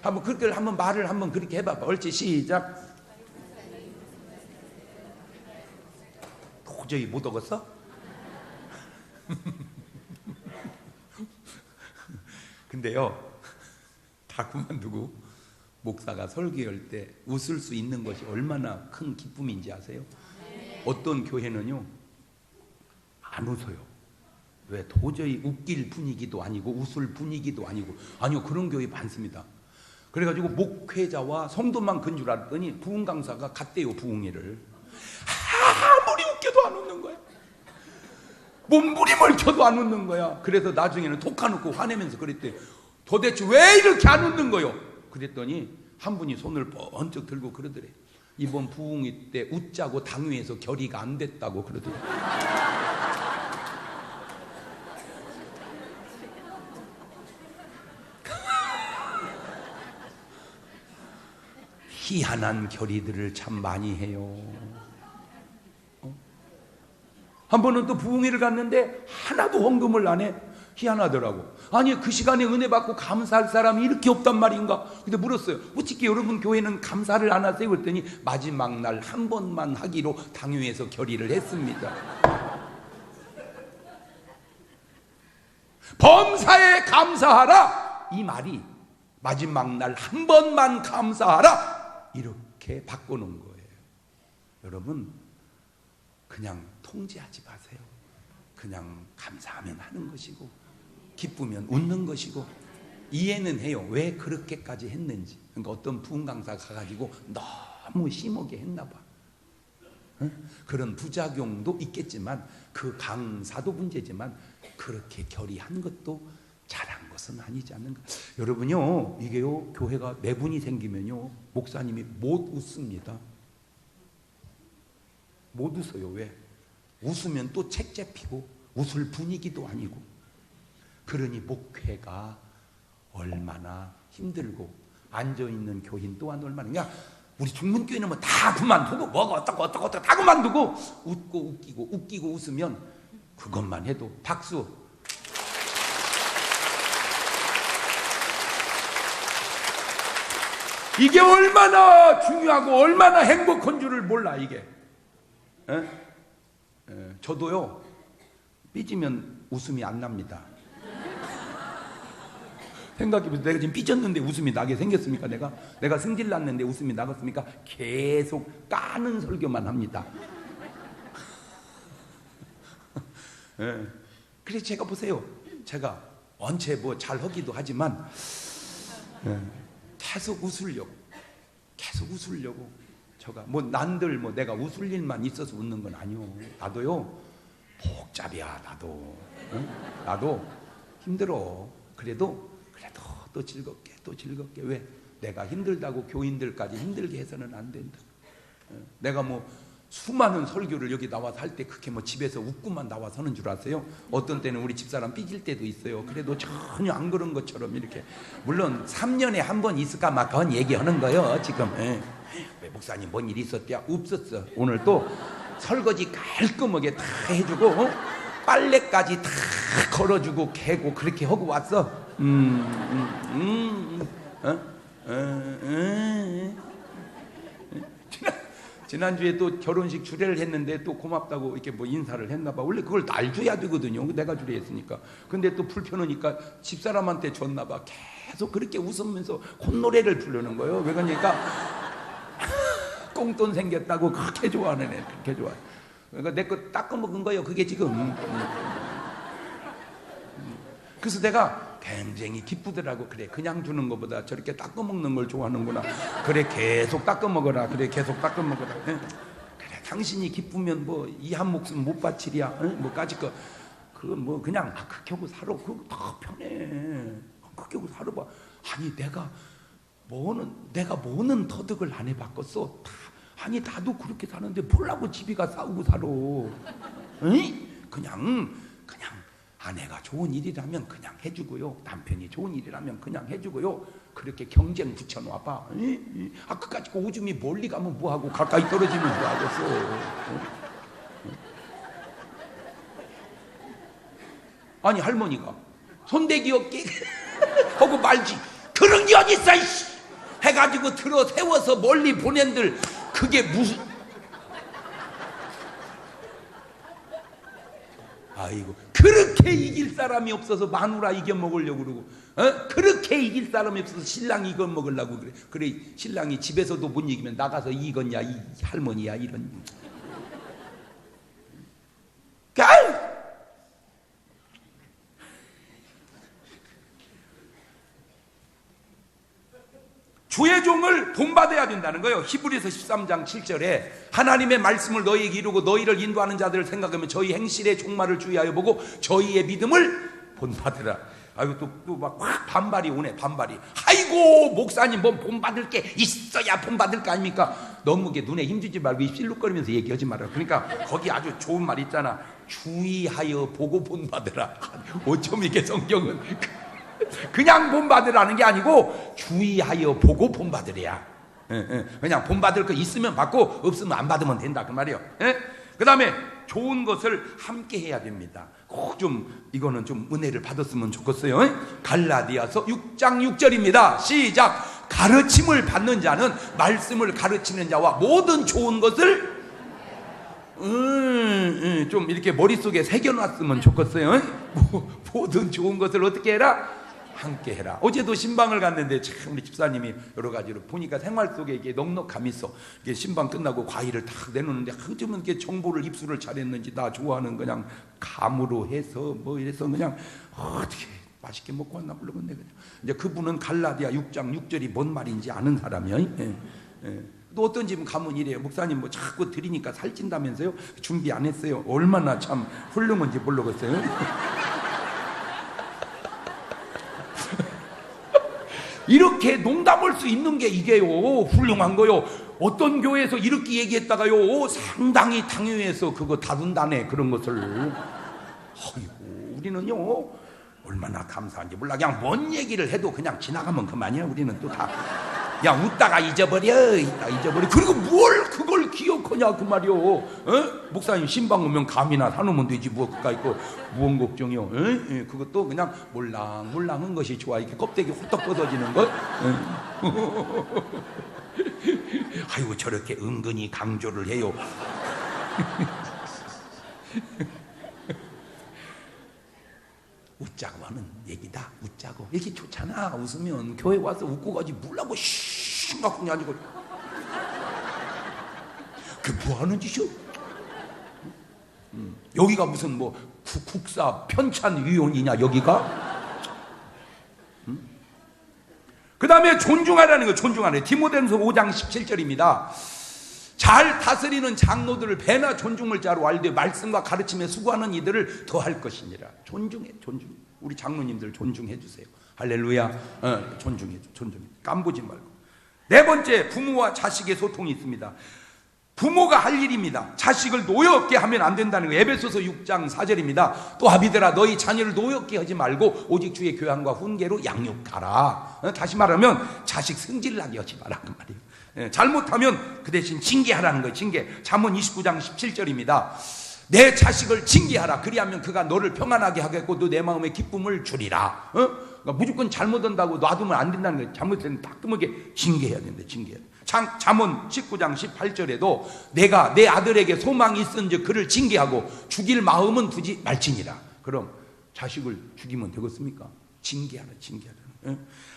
한번 그걸 한번 말을 한번 그렇게 해봐봐. 옳지, 시작. 도저히 못 얻었어? 근데요, 다 그만두고 목사가 설교할 때 웃을 수 있는 것이 얼마나 큰 기쁨인지 아세요? 어떤 교회는요 안 웃어요. 왜? 도저히 웃길 분위기도 아니고 웃을 분위기도 아니고. 아니요, 그런 교회 많습니다. 그래가지고 목회자와 성도만 근 줄 알았더니 부흥 강사가 갔대요. 부흥회를 아무리 웃겨도 안 웃는 거야. 몸부림을 쳐도 안 웃는 거야. 그래서 나중에는 독하놓고 화내면서 그랬대요. 도대체 왜 이렇게 안 웃는 거요? 그랬더니 한 분이 손을 번쩍 들고 그러더래. 이번 부흥회 때 웃자고 당회에서 결의가 안 됐다고 그러더래. 희한한 결의들을 참 많이 해요. 한 번은 또 부흥회를 갔는데 하나도 헌금을 안 해. 희한하더라고. 아니, 그 시간에 은혜 받고 감사할 사람이 이렇게 없단 말인가? 근데 물었어요. 어떻게 여러분 교회는 감사를 안 하세요? 그랬더니 마지막 날 한 번만 하기로 당회에서 결의를 했습니다. 범사에 감사하라. 이 말이 마지막 날 한 번만 감사하라 이렇게 바꿔놓은 거예요. 여러분, 그냥 통제하지 마세요. 그냥 감사하면 하는 것이고 기쁘면 웃는 것이고, 이해는 해요. 왜 그렇게까지 했는지. 그러니까 어떤 부흥 강사 가가지고 너무 심하게 했나 봐. 그런 부작용도 있겠지만, 그 강사도 문제지만 그렇게 결의한 것도 잘한 것은 아니지 않는가. 여러분요, 이게요, 교회가 내분이 생기면요, 목사님이 못 웃습니다. 못 웃어요. 왜? 웃으면 또 책 잡히고 웃을 분위기도 아니고. 그러니 목회가 얼마나 힘들고, 앉아있는 교인 또한 얼마나, 그냥 우리 중문교회는 뭐 다 그만두고 뭐가 어떻고 다 그만두고 웃고 웃기고 웃으면 그것만 해도 박수. 이게 얼마나 중요하고 얼마나 행복한 줄을 몰라. 이게 저도요, 삐지면 웃음이 안 납니다. 생각해보세요. 내가 지금 삐졌는데 웃음이 나게 생겼습니까? 내가 승질 났는데 웃음이 나겠습니까? 계속 까는 설교만 합니다. 그래서 제가 보세요, 제가 원체 뭐 잘하기도 하지만 계속 웃으려고 제가 뭐 난들 뭐 내가 웃을 일만 있어서 웃는 건 아니요. 나도요 복잡이야. 나도 힘들어. 그래도 또 즐겁게 왜? 내가 힘들다고 교인들까지 힘들게 해서는 안 된다. 내가 뭐 수많은 설교를 여기 나와서 할 때 그렇게 뭐 집에서 웃고만 나와서 하는 줄 아세요? 어떤 때는 우리 집사람 삐질 때도 있어요. 그래도 전혀 안 그런 것처럼 이렇게, 물론 3년에 한 번 있을까 막 그런 얘기하는 거예요 지금. 왜 목사님 뭔 일이 있었대요? 없었어. 오늘 또 설거지 깔끔하게 다 해주고 빨래까지 다 걸어주고 개고 그렇게 하고 왔어. 지난주에 또 결혼식 주례를 했는데 또 고맙다고 이렇게 뭐 인사를 했나 봐. 원래 그걸 날 줘야 되거든요. 내가 주례했으니까. 근데 또 불편하니까 집사람한테 줬나 봐. 계속 그렇게 웃으면서 콧노래를 부르는 거예요. 왜 그러니까 꽁돈 생겼다고 그렇게 좋아하는 애. 그렇게 좋아. 그러니까 내 거 닦아먹은 거예요. 그게 지금. 그래서 내가 굉장히 기쁘더라고. 그래, 그냥 주는 것보다 저렇게 닦아 먹는 걸 좋아하는구나. 그래, 계속 닦아 먹어라. 그래, 당신이 기쁘면 뭐 이 한 목숨 못 바치랴. 뭐까짓 거 그건 뭐 그냥 그렇게 하고 살아. 그거 더 편해. 그렇게 하고 살아봐. 아니 내가 뭐는 터득을 안 해봤겠어. 아니 나도 그렇게 사는데 뭘라고 집이가 싸우고 살아. 그냥 아내가 좋은 일이라면 그냥 해주고요. 남편이 좋은 일이라면 그냥 해주고요. 그렇게 경쟁 붙여놔봐. 그까짓 거 오줌이 멀리 가면 뭐하고 가까이 떨어지면 뭐하겠어. 아니 할머니가 손대기 없게 하고 말지. 그런 게 어딨어 이씨. 해가지고 들어 세워서 멀리 보낸들 그게 무슨. 아이고, 그렇게 이길 사람이 없어서 마누라 이겨 먹으려고 그러고, 그렇게 이길 사람이 없어서 신랑 이겨 먹으려고 그래. 그래, 신랑이 집에서도 못 이기면 나가서 이겼냐, 이 할머니야, 이런. 주의 종을 본받아야 된다는 거예요. 히브리서 13장 7절에 하나님의 말씀을 너희에게 이루고 너희를 인도하는 자들을 생각하면 저희 행실의 종말을 주의하여 보고 저희의 믿음을 본받으라. 아이고, 또 막 확 반발이 오네. 반발이. 아이고 목사님 뭐 본받을 게 있어야 본받을 거 아닙니까? 너무 눈에 힘주지 말고 실룩거리면서 얘기하지 마라. 그러니까 거기 아주 좋은 말 있잖아. 주의하여 보고 본받으라. 어쩜 이게 성경은 그냥 본받으라는 게 아니고 주의하여 보고 본받으래야. 그냥 본받을 거 있으면 받고 없으면 안 받으면 된다 그 말이에요. 그 다음에 좋은 것을 함께 해야 됩니다. 꼭 좀 이거는 좀 은혜를 받았으면 좋겠어요. 갈라디아서 6장 6절입니다. 시작. 가르침을 받는 자는 말씀을 가르치는 자와 모든 좋은 것을 좀 이렇게 머릿속에 새겨놨으면 좋겠어요. 모든 좋은 것을 어떻게 해라? 함께 해라. 어제도 신방을 갔는데 참 우리 집사님이 여러 가지로 보니까 생활 속에 이게 넉넉함이 있어. 이게 신방 끝나고 과일을 딱 내놓는데 어쩌면 이렇게 정보를 입수를 잘했는지 나 좋아하는 그냥 감으로 해서 뭐 이래서 그냥 어떻게 맛있게 먹고 왔나 모르겠네. 그냥 이제 그분은 갈라디아 6장 6절이 뭔 말인지 아는 사람이야. 예. 예. 또 어떤 집은 가면 이래요. 목사님 뭐 자꾸 드리니까 살찐다면서요? 준비 안 했어요. 얼마나 참 훌륭한지 모르겠어요. 이렇게 농담할 수 있는 게 이게요 훌륭한 거요. 어떤 교회에서 이렇게 얘기했다가요 상당히 당회에서 그거 다룬다네 그런 것을. 어이구 우리는요 얼마나 감사한지 몰라. 그냥 뭔 얘기를 해도 그냥 지나가면 그만이야. 우리는 또 다 그냥 웃다가 잊어버려 잊어버려. 그리고 뭘 그걸 기억하냐 그 말이요. 어? 목사님 신방 오면 감이나 사놓으면 되지 뭐 그까 있고 무언 걱정이요. 어? 예, 그것도 그냥 몰랑몰랑한 것이 좋아. 이렇게 껍데기 홀떡 벗어지는 것. 아이고 저렇게 은근히 강조를 해요. 웃자고 하는 얘기다. 웃자고 이렇게 좋잖아. 웃으면 교회 와서 웃고 가지 물라고 심각하게 아니고 그게 뭐 하는 짓이요? 여기가 무슨 뭐 국사 편찬위원이냐 여기가? 그 다음에 존중하라는 거. 존중하래. 디모데전서 5장 17절입니다 잘 다스리는 장로들을 배나 존중을 자로 알되 말씀과 가르침에 수고하는 이들을 더할 것이니라. 존중해. 우리 장로님들 존중해 주세요. 할렐루야. 존중해. 깜보지 말고. 네 번째, 부모와 자식의 소통이 있습니다. 부모가 할 일입니다. 자식을 노엽게 하면 안 된다는 거예요. 에베소서 6장 4절입니다. 또 아비들아 너희 자녀를 노엽게 하지 말고 오직 주의 교양과 훈계로 양육하라. 다시 말하면 자식 승질나게 하지 마라 그 말이에요. 잘못하면 그 대신 징계하라는 거예요. 징계. 잠언 29장 17절입니다. 내 자식을 징계하라. 그리하면 그가 너를 평안하게 하겠고 너 내 마음에 기쁨을 주리라. 그러니까 무조건 잘못한다고 놔두면 안 된다는 거예요. 잘못되면 따끔하게 징계해야 된대. 징계해야 돼. 잠언 19장 18절에도 내가 내 아들에게 소망이 있은즉 그를 징계하고 죽일 마음은 두지 말지니라. 그럼 자식을 죽이면 되겠습니까? 징계하라.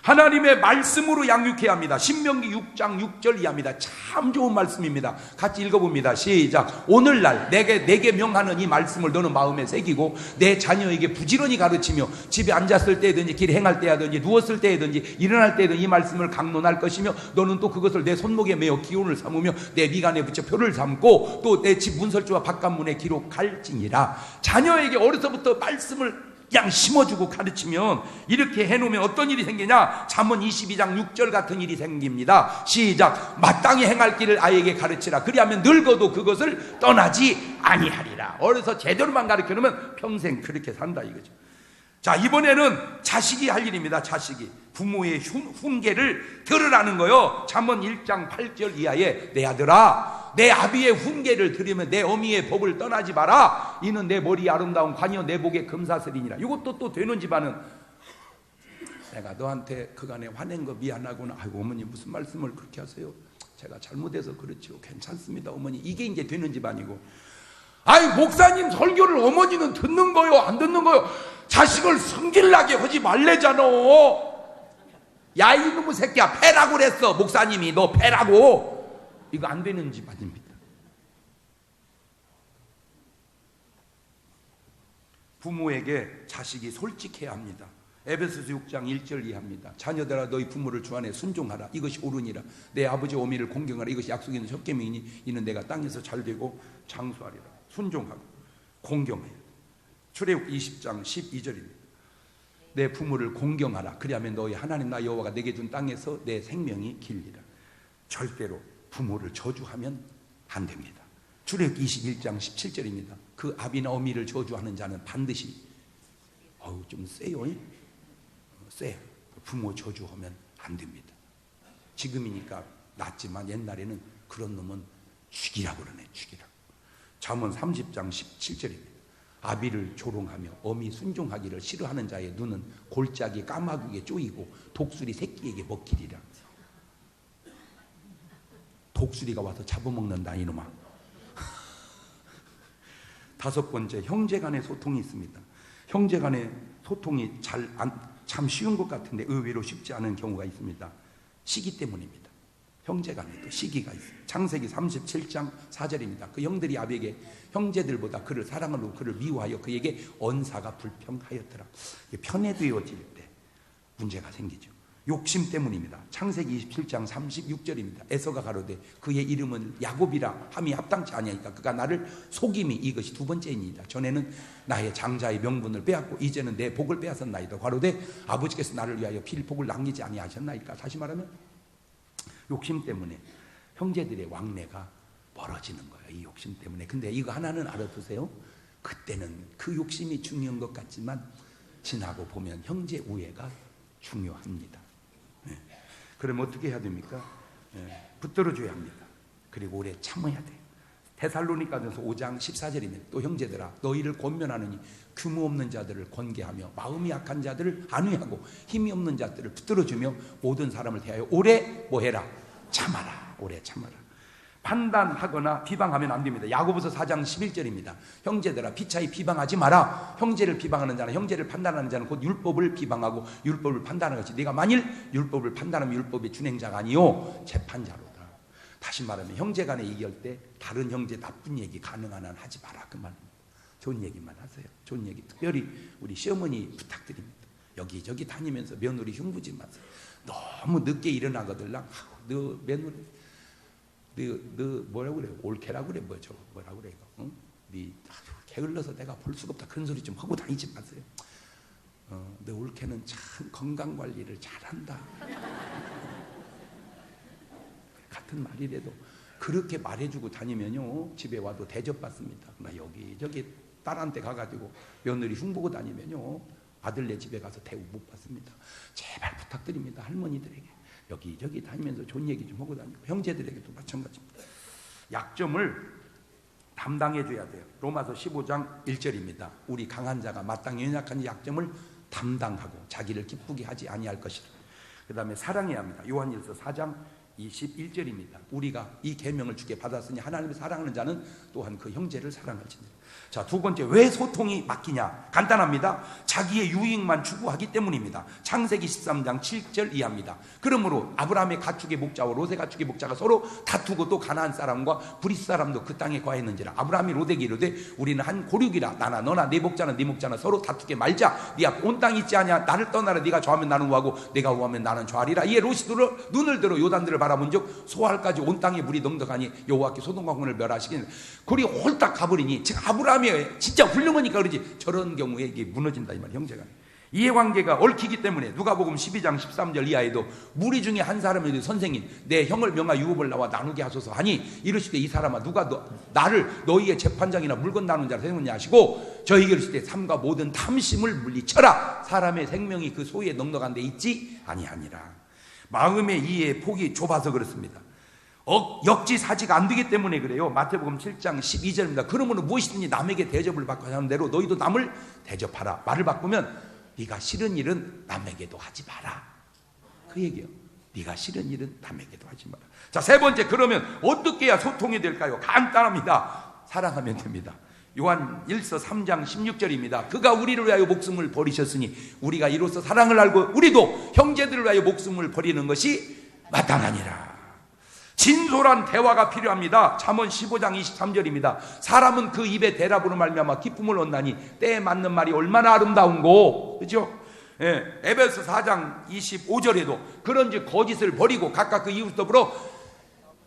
하나님의 말씀으로 양육해야 합니다. 신명기 6장 6절 이하입니다. 참 좋은 말씀입니다. 같이 읽어봅니다. 시작. 오늘날 내게 명하는 이 말씀을 너는 마음에 새기고 내 자녀에게 부지런히 가르치며 집에 앉았을 때든지 길에 행할 때든지 누웠을 때든지 일어날 때든 이 말씀을 강론할 것이며 너는 또 그것을 내 손목에 메어 기호를 삼으며 내 미간에 붙여 표를 삼고 또 내 집 문설주와 바깥문에 기록할지니라. 자녀에게 어려서부터 말씀을 그냥 심어주고 가르치면 이렇게 해놓으면 어떤 일이 생기냐. 잠언 22장 6절 같은 일이 생깁니다. 시작. 마땅히 행할 길을 아이에게 가르치라. 그리하면 늙어도 그것을 떠나지 아니하리라. 어려서 제대로만 가르쳐놓으면 평생 그렇게 산다 이거죠. 자, 이번에는 자식이 할 일입니다. 자식이 부모의 훈계를 들으라는 거요. 잠언 1장 8절 이하에 내 아들아 내 아비의 훈계를 들으면 내 어미의 법을 떠나지 마라. 이는 내 머리 아름다운 관이요 내 복의 금사슬이니라. 이것도 또 되는 집안은 내가 너한테 그간에 화낸 거 미안하구나. 아이고 어머니 무슨 말씀을 그렇게 하세요? 제가 잘못해서 그렇죠. 괜찮습니다 어머니. 이게 이제 되는 집안이고, 아이 목사님 설교를 어머니는 듣는 거요 안 듣는 거요? 자식을 성질나게 하지 말래잖아. 야 이놈의 새끼야 패라고 그랬어. 목사님이 너 패라고. 이거 안 되는 집안입니다. 부모에게 자식이 솔직해야 합니다. 에베소서 6장 1절 이하입니다. 자녀들아 너희 부모를 주 안에 순종하라. 이것이 옳으니라. 내 아버지 어미를 공경하라. 이것이 약속 있는 诫명이니 이는 내가 땅에서 잘되고 장수하리라. 순종하고 공경해야 돼. 출애굽기 20장 12절입니다. 내 부모를 공경하라. 그리하면 너희 하나님 나 여호와가 내게 준 땅에서 내 생명이 길리라. 절대로 부모를 저주하면 안 됩니다. 출애굽기 21장 17절입니다. 그 아비나 어미를 저주하는 자는 반드시 좀 세요. 세요. 부모 저주하면 안 됩니다. 지금이니까 낫지만 옛날에는 그런 놈은 죽이라고 그러네. 죽이라고. 잠언 30장 17절입니다. 아비를 조롱하며 어미 순종하기를 싫어하는 자의 눈은 골짜기 까마귀에 쪼이고 독수리 새끼에게 먹히리라. 독수리가 와서 잡아먹는다 이놈아. 다섯 번째, 형제 간의 소통이 있습니다. 형제 간의 소통이 잘 참 쉬운 것 같은데 의외로 쉽지 않은 경우가 있습니다. 시기 때문입니다. 형제간에도 시기가 있어요. 창세기 37장 4절입니다. 그 형들이 아비에게 형제들보다 그를 사랑하고 그를 미워하여 그에게 언사가 불평하였더라. 편애되어질 때 문제가 생기죠. 욕심 때문입니다. 창세기 27장 36절입니다. 에서가 가로되 그의 이름은 야곱이라 함이 합당치 아니하니까 그가 나를 속임이 이것이 두 번째이니이다. 전에는 나의 장자의 명분을 빼앗고 이제는 내 복을 빼앗았나이다. 가로되 아버지께서 나를 위하여 필복을 남기지 아니하셨나이까. 다시 말하면 욕심 때문에 형제들의 왕래가 벌어지는 거예요. 이 욕심 때문에. 근데 이거 하나는 알아두세요. 그때는 그 욕심이 중요한 것 같지만 지나고 보면 형제 우애가 중요합니다. 그럼 어떻게 해야 됩니까? 붙들어줘야 합니다. 그리고 오래 참아야 돼요. 데살로니가전서 5장 14절이면 또 형제들아 너희를 권면하느니 규모 없는 자들을 권계하며 마음이 약한 자들을 안위하고 힘이 없는 자들을 붙들어주며 모든 사람을 대하여 오래 뭐해라? 참아라. 오래 참아라. 판단하거나 비방하면 안 됩니다. 야고보서 4장 11절입니다. 형제들아 피차이 비방하지 마라. 형제를 비방하는 자는 형제를 판단하는 자는 곧 율법을 비방하고 율법을 판단하는 것이 네가 만일 율법을 판단하면 율법의 준행자가 아니요 재판자로다. 다시 말하면 형제 간에 얘기할 때 다른 형제 나쁜 얘기 가능한 한 하지 마라 그 말입니다. 좋은 얘기만 하세요. 좋은 얘기. 특별히 우리 시어머니 부탁드립니다. 여기저기 다니면서 며느리 흉보지 마세요. 너무 늦게 일어나거들랑 너 며느리 너 뭐라고 그래? 올케라고 그래? 뭐라고 그래? 이거? 응? 네 게을러서 내가 볼 수가 없다. 그런 소리 좀 하고 다니지 마세요. 너 올케는 참 건강 관리를 잘한다. 같은 말이라도 그렇게 말해주고 다니면요 집에 와도 대접받습니다. 나 여기저기 딸한테 가가지고 며느리 흉보고 다니면요 아들네 집에 가서 대우 못 받습니다. 제발 부탁드립니다. 할머니들에게 여기저기 다니면서 좋은 얘기 좀 하고 다니고 형제들에게도 마찬가지입니다. 약점을 담당해줘야 돼요. 로마서 15장 1절입니다. 우리 강한 자가 마땅히 연약한 약점을 담당하고 자기를 기쁘게 하지 아니할 것이다. 그 다음에 사랑해야 합니다. 요한일서 4장 21절입니다. 우리가 이 계명을 주께 받았으니 하나님을 사랑하는 자는 또한 그 형제를 사랑할지니라. 자, 두 번째, 왜 소통이 막히냐? 간단합니다. 자기의 유익만 추구하기 때문입니다. 창세기 13장 7절 이하입니다. 그러므로 아브라함의 가축의 목자와 롯의 가축의 목자가 서로 다투고 또 가나안 사람과 브리스 사람도 그 땅에 거했는지라. 아브라함이 롯에게 이르되 우리는 한 고륙이라 나나 너나 네 목자나 네 목자나 서로 다투게 말자. 네 앞 온 땅이 있지 아니야. 나를 떠나라. 네가 좌하면 나는 우하고 네가 우하면 나는 좌하리라. 이에 롯이 눈을 들어 요단들을 바라본즉 소알까지 온 땅에 물이 넉넉하니 여호와께 소돔과 고모라를 멸하시기는 그리 홀딱 가버리니 즉 아브라함이 진짜 훌륭하니까 그러지 저런 경우에 이게 무너진다 이 말. 형제가 이해관계가 얽히기 때문에 누가복음 12장 13절 이하에도 무리 중에 한 사람이 선생님 내 형을 명하 유업을 나와 나누게 하소서 하니 이르시되 이 사람아 누가 나를 너희의 재판장이나 물건 나누는 자로 세우느냐 하시고 저희에게 이르시되 삼가 모든 탐심을 물리쳐라. 사람의 생명이 그 소유에 넉넉한 데 있지 아니하니라. 마음의 이해의 폭이 좁아서 그렇습니다. 역지사지가 안 되기 때문에 그래요. 마태복음 7장 12절입니다. 그러므로 무엇이든지 남에게 대접을 받고 하는 대로 너희도 남을 대접하라. 말을 바꾸면 네가 싫은 일은 남에게도 하지 마라. 그 얘기요. 네가 싫은 일은 남에게도 하지 마라. 자, 세 번째, 그러면 어떻게 해야 소통이 될까요? 간단합니다. 사랑하면 됩니다. 요한 1서 3장 16절입니다. 그가 우리를 위하여 목숨을 버리셨으니 우리가 이로써 사랑을 알고 우리도 형제들을 위하여 목숨을 버리는 것이 마땅하니라. 진솔한 대화가 필요합니다. 잠언 15장 23절입니다. 사람은 그 입의 대답으로 말미암아 기쁨을 얻나니 때에 맞는 말이 얼마나 아름다운고. 그렇죠? 예, 에베소 4장 25절에도 그런즉 거짓을 버리고 각각 그 이웃 더불어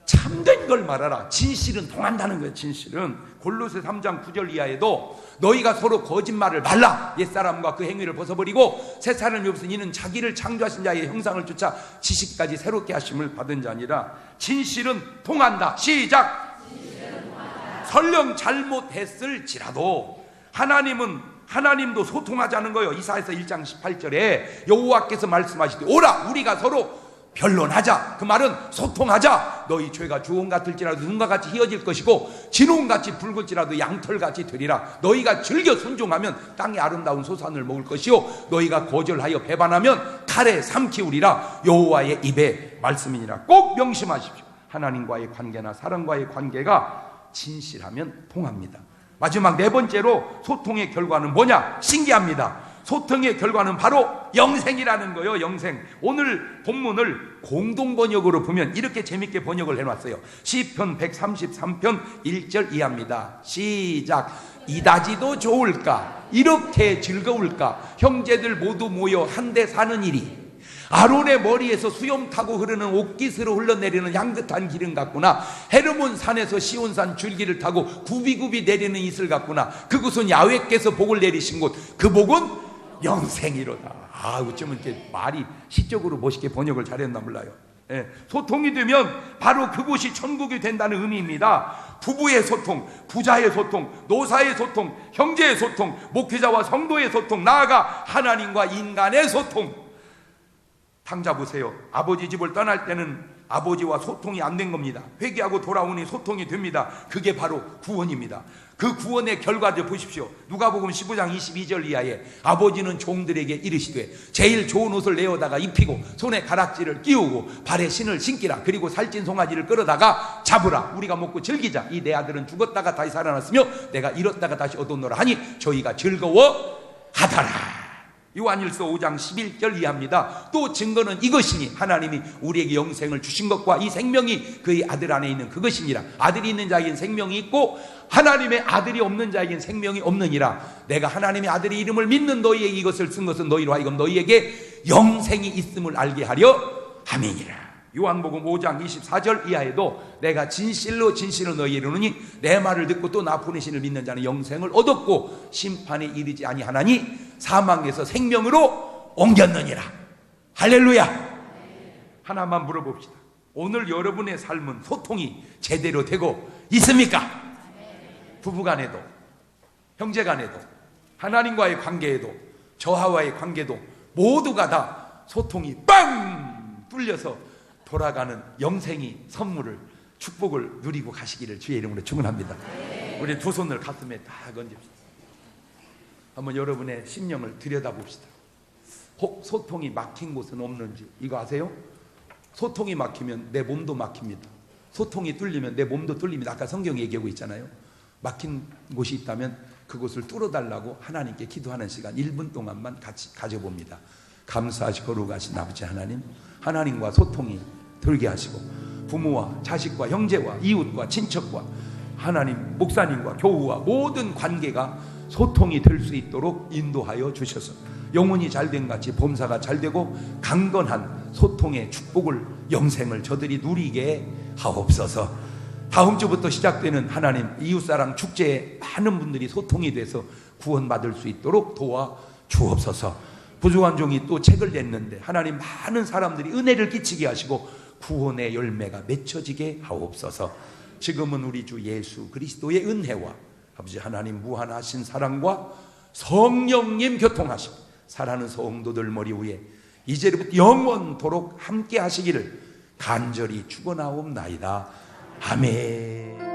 참된 걸 말하라. 진실은 통한다는 거예요. 진실은 골로새 3장 9절 이하에도 너희가 서로 거짓말을 말라. 옛사람과 그 행위를 벗어버리고 새 사람이 없으니 이는 자기를 창조하신 자의 형상을 쫓아 지식까지 새롭게 하심을 받은 자니라. 진실은 통한다. 시작. 설령 잘못했을지라도 하나님도 소통하자는 거예요. 이사야서 1장 18절에 여호와께서 말씀하시되 오라 우리가 서로 변론하자. 그 말은 소통하자. 너희 죄가 주홍 같을지라도 눈과 같이 희어질 것이고 진홍같이 붉을지라도 양털같이 되리라. 너희가 즐겨 순종하면 땅의 아름다운 소산을 먹을 것이요 너희가 거절하여 배반하면 칼에 삼키우리라. 여호와의 입의 말씀이니라. 꼭 명심하십시오. 하나님과의 관계나 사람과의 관계가 진실하면 통합니다. 마지막 네 번째로 소통의 결과는 뭐냐? 신기합니다. 소통의 결과는 바로 영생이라는 거예요. 영생. 오늘 본문을 공동 번역으로 보면 이렇게 재밌게 번역을 해놨어요. 시편 133편 1절 이하입니다. 시작. 이다지도 좋을까, 이렇게 즐거울까, 형제들 모두 모여 한데 사는 일이 아론의 머리에서 수염 타고 흐르는 옥깃으로 흘러내리는 향긋한 기름 같구나. 헤르몬 산에서 시온산 줄기를 타고 굽이굽이 내리는 이슬 같구나. 그곳은 야훼께서 복을 내리신 곳, 그 복은 영생이로다. 어쩌면 이렇게 말이 시적으로 멋있게 번역을 잘했나 몰라요. 예, 소통이 되면 바로 그곳이 천국이 된다는 의미입니다. 부부의 소통, 부자의 소통, 노사의 소통, 형제의 소통, 목회자와 성도의 소통, 나아가 하나님과 인간의 소통. 당자 보세요. 아버지 집을 떠날 때는 아버지와 소통이 안 된 겁니다. 회개하고 돌아오니 소통이 됩니다. 그게 바로 구원입니다. 그 구원의 결과를 보십시오. 누가복음 15장 22절 이하에 아버지는 종들에게 이르시되 제일 좋은 옷을 내어다가 입히고 손에 가락지를 끼우고 발에 신을 신기라. 그리고 살찐 송아지를 끌어다가 잡으라. 우리가 먹고 즐기자. 이 내 아들은 죽었다가 다시 살아났으며 내가 잃었다가 다시 얻었노라 하니 저희가 즐거워하더라. 요한일서 5장 11절 이하입니다. 또 증거는 이것이니 하나님이 우리에게 영생을 주신 것과 이 생명이 그의 아들 안에 있는 그것이니라. 아들이 있는 자에겐 생명이 있고 하나님의 아들이 없는 자에겐 생명이 없느니라. 내가 하나님의 아들의 이름을 믿는 너희에게 이것을 쓴 것은 너희로 하여금 너희에게 영생이 있음을 알게 하려 함이니라. 요한복음 5장 24절 이하에도 내가 진실로 진실로 너희에게 이르노니 내 말을 듣고 또 나 보내신 이를 믿는 자는 영생을 얻었고 심판에 이르지 아니하나니 사망에서 생명으로 옮겼느니라. 할렐루야. 하나만 물어봅시다. 오늘 여러분의 삶은 소통이 제대로 되고 있습니까? 부부간에도, 형제간에도, 하나님과의 관계에도, 저하와의 관계도 모두가 다 소통이 빵 뚫려서 돌아가는 영생이 선물을, 축복을 누리고 가시기를 주의 이름으로 축원합니다. 우리 두 손을 가슴에 다 얹읍시다. 한번 여러분의 심령을 들여다봅시다. 혹 소통이 막힌 곳은 없는지. 이거 아세요? 소통이 막히면 내 몸도 막힙니다. 소통이 뚫리면 내 몸도 뚫립니다. 아까 성경 얘기하고 있잖아요. 막힌 곳이 있다면 그곳을 뚫어달라고 하나님께 기도하는 시간 1분 동안만 같이 가져봅니다. 감사하시고 거룩하신 아버지 하나님, 하나님과 소통이 들게 하시고 부모와 자식과 형제와 이웃과 친척과 하나님 목사님과 교우와 모든 관계가 소통이 될 수 있도록 인도하여 주셔서 영혼이 잘된 같이 범사가 잘되고 강건한 소통의 축복을, 영생을 저들이 누리게 하옵소서. 다음 주부터 시작되는 하나님 이웃사랑 축제에 많은 분들이 소통이 돼서 구원받을 수 있도록 도와 주옵소서. 부족한 종이 또 책을 냈는데 하나님 많은 사람들이 은혜를 끼치게 하시고 구원의 열매가 맺혀지게 하옵소서. 지금은 우리 주 예수 그리스도의 은혜와 아버지 하나님 무한하신 사랑과 성령님 교통하심 사랑하는 성도들 머리 위에 이제부터 영원토록 함께 하시기를 간절히 축원하옵나이다. 아멘.